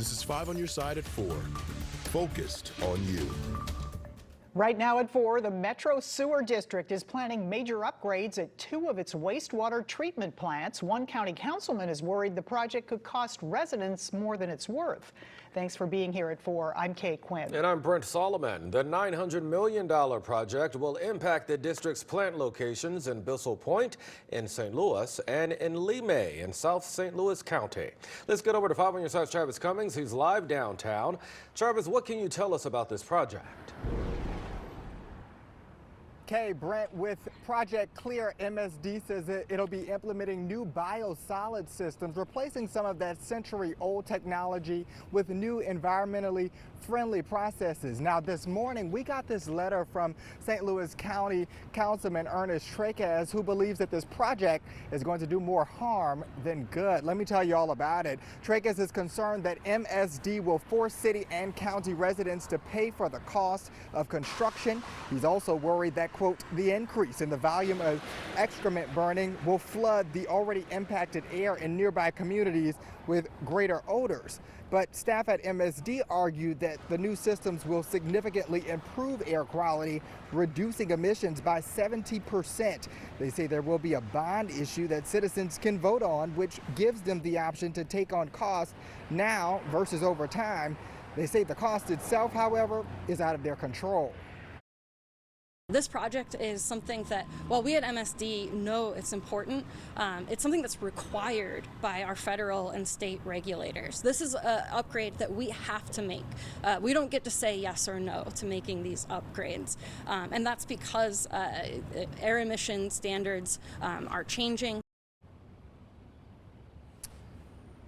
This is 5 on your side at 4. Focused on you. Right now at 4, the Metro Sewer District is planning major upgrades at 2 of its wastewater treatment plants. One county councilman is worried the project could cost residents more than it's worth. Thanks for being here at 4. I'm Kay Quinn. And I'm Brent Solomon. The $900 million project will impact the district's plant locations in Bissell Point, in St. Louis, and in Lemay in South St. Louis County. Let's get over to 5 on your side's Travis Cummings. He's live downtown. Travis, what can you tell us about this project? Okay, Brent, with Project Clear, MSD says it'll be implementing new biosolid systems, replacing some of that century-old technology with new environmentally friendly processes. Now, this morning, we got this letter from St. Louis County Councilman Ernest Tracas, who believes that this project is going to do more harm than good. Let me tell you all about it. Tracas is concerned that MSD will force city and county residents to pay for the cost of construction. He's also worried that, quote, the increase in the volume of excrement burning will flood the already impacted air in nearby communities with greater odors. But staff at MSD argued that the new systems will significantly improve air quality, reducing emissions by 70%. They say there will be a bond issue that citizens can vote on, which gives them the option to take on costs now versus over time. They say the cost itself, however, is out of their control. This project is something that, while we at MSD know it's important, it's something that's required by our federal and state regulators. This is an upgrade that we have to make. We don't get to say yes or no to making these upgrades. And that's because air emission standards are changing.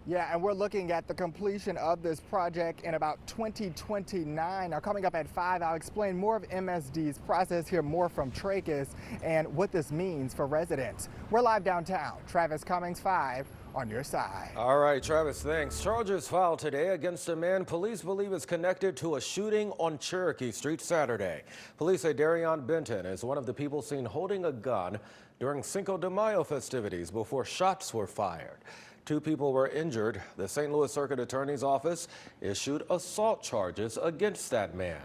Yeah, and we're looking at the completion of this project in about 2029. Now, coming up at 5, I'll explain more of MSD's process, hear more from Tracas, and what this means for residents. We're live downtown. Travis Cummings, 5 on your side. All right, Travis, thanks. Charges filed today against a man police believe is connected to a shooting on Cherokee Street Saturday. Police say Darion Benton is one of the people seen holding a gun during Cinco de Mayo festivities before shots were fired. 2 people were injured. The St. Louis Circuit Attorney's Office issued assault charges against that man.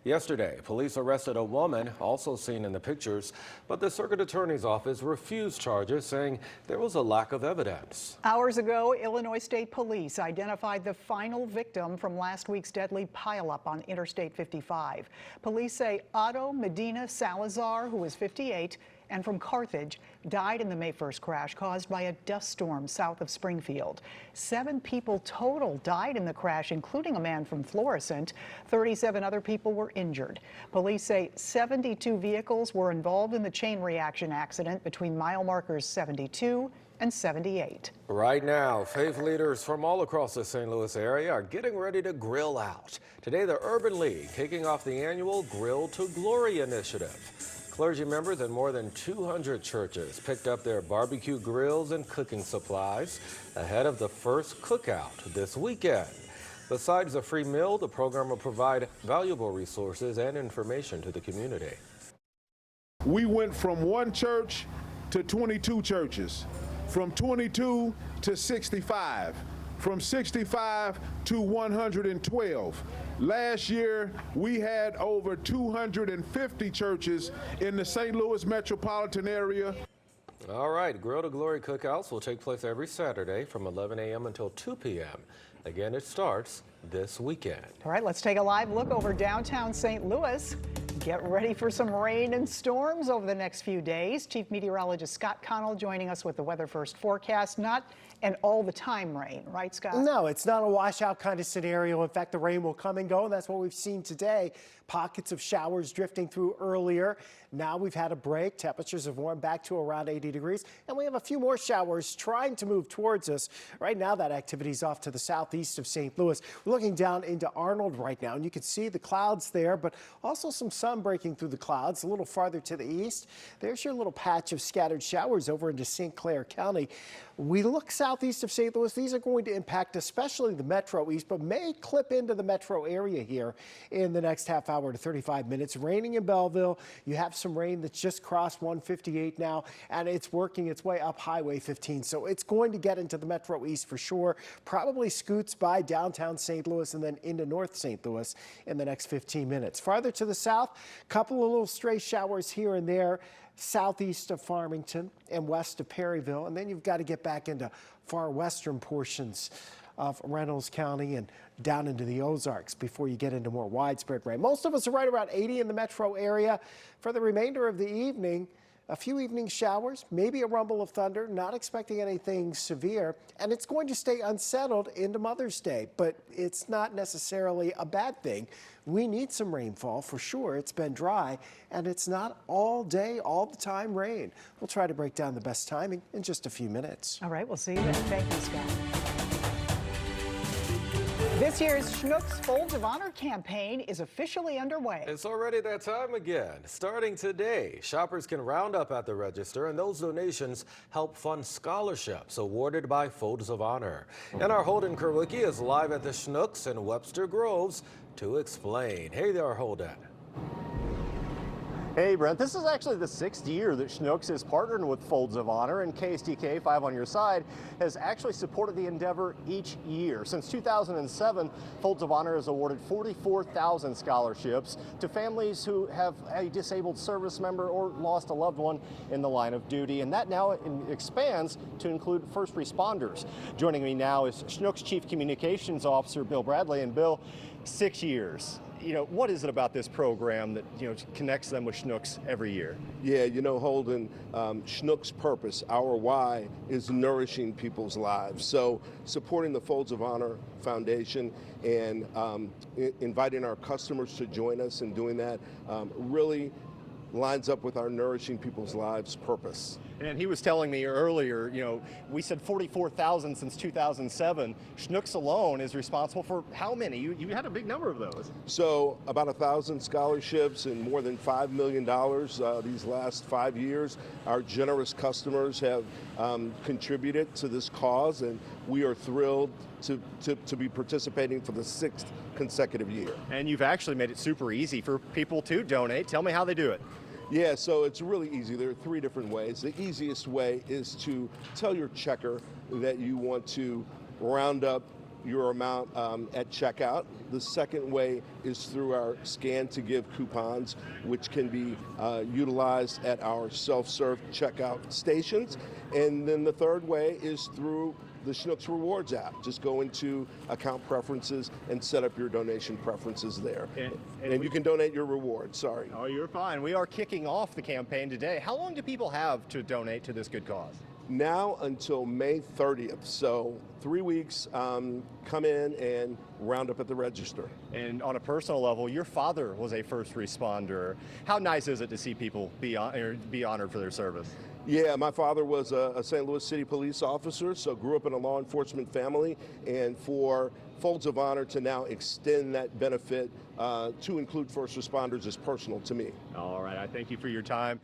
Yesterday, police arrested a woman also seen in the pictures, but the Circuit Attorney's Office refused charges, saying there was a lack of evidence. Hours ago, Illinois State Police identified the final victim from last week's deadly pileup on Interstate 55. Police say Otto Medina Salazar, who is 58, and from Carthage, died in the May 1st crash caused by a dust storm south of Springfield. 7 people total died in the crash, including a man from Florissant. 37 other people were injured. Police say 72 vehicles were involved in the chain reaction accident between mile markers 72 and 78. Right now, faith leaders from all across the St. Louis area are getting ready to grill out. Today, the Urban League kicking off the annual Grill to Glory initiative. Clergy members in more than 200 churches picked up their barbecue grills and cooking supplies ahead of the first cookout this weekend. Besides a free meal, the program will provide valuable resources and information to the community. We went from 1 church to 22 churches, from 22 to 65, from 65 to 112. Last year, we had over 250 churches in the St. Louis metropolitan area. All right, Grill to Glory cookouts will take place every Saturday from 11 a.m. until 2 p.m. Again, it starts this weekend. All right, let's take a live look over downtown St. Louis. Get ready for some rain and storms over the next few days. Chief Meteorologist Scott Connell joining us with the Weather First forecast. Not an all-the-time rain, right, Scott? No, it's not a washout kind of scenario. In fact, the rain will come and go, and that's what we've seen today. Pockets of showers drifting through earlier. Now we've had a break. Temperatures have warmed back to around 80 degrees, and we have a few more showers trying to move towards us. Right now, that activity is off to the southeast of St. Louis. We're looking down into Arnold right now, and you can see the clouds there, but also some sun breaking through the clouds a little farther to the east. There's your little patch of scattered showers over into St. Clair County. We look southeast of St. Louis. These are going to impact especially the metro east, but may clip into the metro area here in the next half hour to 35 minutes. Raining in Belleville. You have some rain that's just crossed 158 now, and it's working its way up Highway 15. So it's going to get into the metro east for sure. Probably scoots by downtown St. Louis and then into North St. Louis in the next 15 minutes. Farther to the south, a couple of little stray showers here and there. Southeast of Farmington and west of Perryville. And then you've got to get back into far western portions of Reynolds County and down into the Ozarks before you get into more widespread rain. Most of us are right around 80 in the metro area. For the remainder of the evening, a few evening showers, maybe a rumble of thunder, not expecting anything severe, and it's going to stay unsettled into Mother's Day, but it's not necessarily a bad thing. We need some rainfall for sure. It's been dry, and it's not all day, all the time rain. We'll try to break down the best timing in just a few minutes. All right, we'll see you then. Thank you, Scott. This year's Schnucks Folds of Honor campaign is officially underway. It's already that time again. Starting today, shoppers can round up at the register, and those donations help fund scholarships awarded by Folds of Honor. And our Holden Kurwicki is live at the Schnucks in Webster Groves to explain. Hey there, Holden. Hey Brent, this is actually the 6th year that Schnucks is partnering with Folds of Honor, and KSTK 5 on your side has actually supported the endeavor each year. Since 2007, Folds of Honor has awarded 44,000 scholarships to families who have a disabled service member or lost a loved one in the line of duty, and that now expands to include first responders. Joining me now is Schnucks Chief Communications Officer Bill Bradley. And Bill, 6 years. What is it about this program that, connects them with Schnucks every year? Yeah, Holden, Schnucks' purpose, our why, is nourishing people's lives. So supporting the Folds of Honor Foundation and inviting our customers to join us in doing that really lines up with our nourishing people's lives purpose. And he was telling me earlier, we said 44,000 since 2007. Schnucks alone is responsible for how many? You had a big number of those. So about 1,000 scholarships and more than $5 million these last 5 years. Our generous customers have contributed to this cause, and we are thrilled to be participating for the 6th consecutive year. And you've actually made it super easy for people to donate. Tell me how they do it. Yeah, so it's really easy. There are 3 different ways. The easiest way is to tell your checker that you want to round up your amount at checkout. The second way is through our Scan to Give coupons, which can be utilized at our self-serve checkout stations. And then the third way is through the Schnucks Rewards app. Just go into account preferences and set up your donation preferences there. And you can donate your reward, sorry. Oh, you're fine. We are kicking off the campaign today. How long do people have to donate to this good cause? Now until May 30th, so 3 weeks. Come in and round up at the register. And on a personal level, your father was a first responder. How nice is it to see people be honored for their service? Yeah, my father was a St. Louis City police officer, so grew up in a law enforcement family, and for Folds of Honor to now extend that benefit to include first responders is personal to me. All right, I thank you for your time.